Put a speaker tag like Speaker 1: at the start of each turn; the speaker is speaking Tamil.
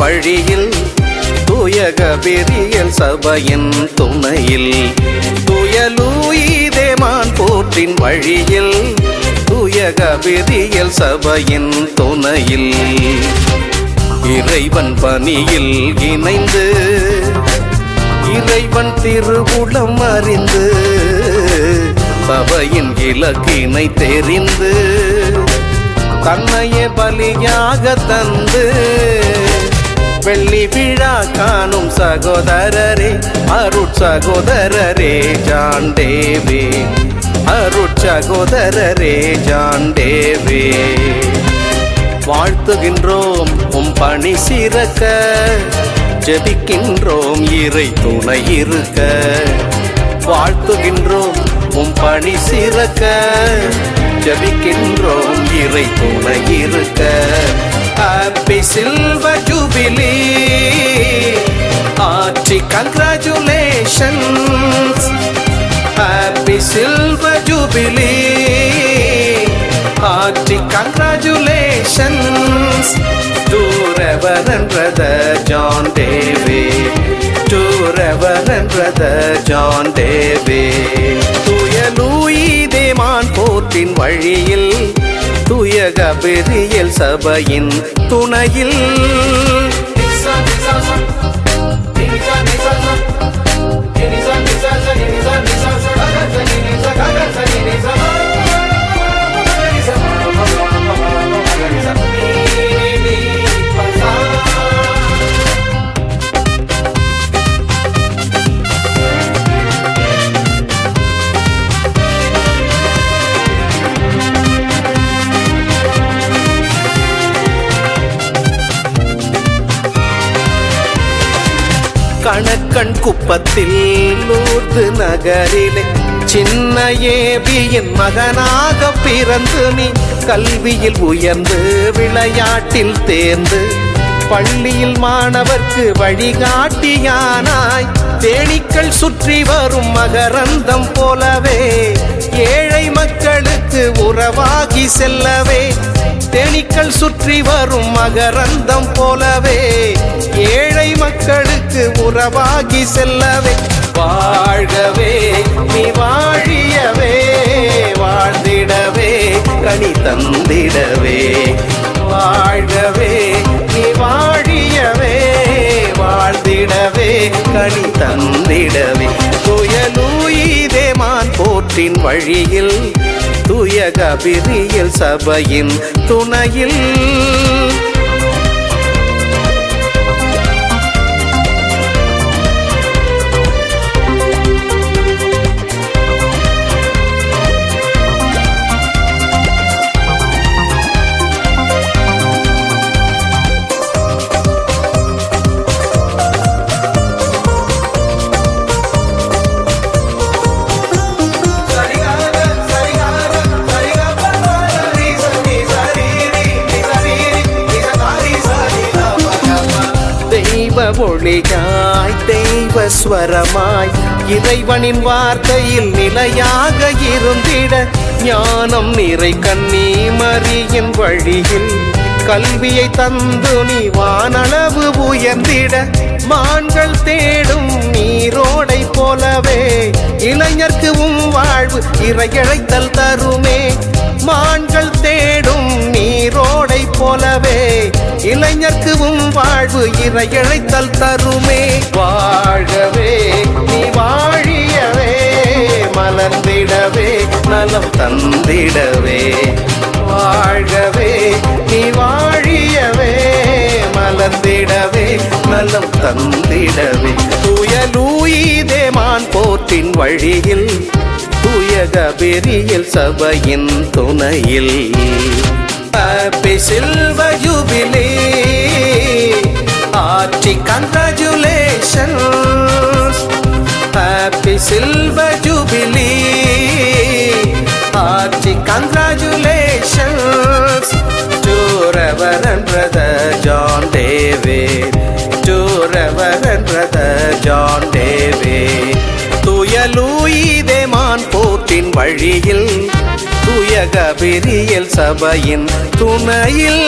Speaker 1: வழியில் தூய கபிரியல் சபையின் துணையில் தூய லூயிதேமான் போற்றின் வழியில் தூய கபிரியல் சபையின் துணையில் இறைவன் பணியில் இணைந்து இறைவன் திருவுளம் அறிந்து சபையின் இலக்கினை தெரிந்து தன்னையே பலியாக தந்து வெள்ளி விழா காணும் சகோதரரே அருட்சகோதரரே ஜாண்டேவே அருட்சகோதரரே ஜாண்டேவே வாழ்த்துகின்றோம் உம் பணி சிறக்க ஜெபிக்கின்றோம் இறை துணை இருக்க வாழ்த்துகின்றோம் உம் பணி சிறக்க ஜெபிக்கின்றோம் இறை துணை இருக்க Happy Silver Jubilee Hearty congratulations Happy Silver Jubilee Hearty congratulations To Reverend Brother John David To Reverend Brother John David தூய லூயிதேமான் போற்றின் வழியில் தூய கபிரியல் சபையின் துணையில் கணக்கன் குப்பத்தில் லூர்து நகரிலே சின்ன ஏபியின் மகனாக பிறந்து நீ கல்வியில் உயர்ந்து விளையாட்டில் தேர்ந்து பள்ளியில் மாணவர்க்கு வழிகாட்டியானாய் தேனீக்கள் சுற்றி வரும் மகரந்தம் போலவே ஏழை மக்களுக்கு உறவாகி செல்லவே தேனீக்கள் சுற்றி வரும் மகரந்தம் போலவே ஏழை மக்களுக்கு உறவாகி செல்லவே வாழ்கவே நீ வாழியவே வாழ்ந்திடவே கனி தந்திடவே வாழ்கவே நீ வாழியவே வாழ்ந்திடவே கனி தந்திடவே தூய லூயிதேமான் போற்றின் வழியில் தூய கபிரியல் சபையின் துணையில் ஒளியாய் தெய்வ ஸ்வரமாய் இறைவனின் வார்த்தையில் நிலையாக இருந்திட ஞானம் நிறை கன்னி மரியின் வழியில் கல்வியை தந்து நீ வானளவு உயர்ந்திட மான்கள் தேடும் நீரோடை போலவே இளைஞர்க்கு வாழ்வு இறையழைத்தல் தருமே மான்கள் தேடும் நீரோடை போலவே இளைஞர்க்கு வாழ்வு இறையழைத்தல் தருமே வாழ்கவே நீ வாழியவே மலர்ந்திடவே நலம் தந்திடவே வாழ்கவே நீ வாழியவே மலர்ந்திடவே நலம் தந்திடவே தூய லூயிதேமான் போற்றின் வழியில் தூய கபிரியல் சபையின் துணையில் Happy Silver Jubilee Hearty congratulations Happy Silver Jubilee Hearty congratulations To Reverend Brother John David To Reverend Brother John David தூய லூயிதேமான் போற்றின் வழியில் தூய கபிரியல் சபையின் துணையில்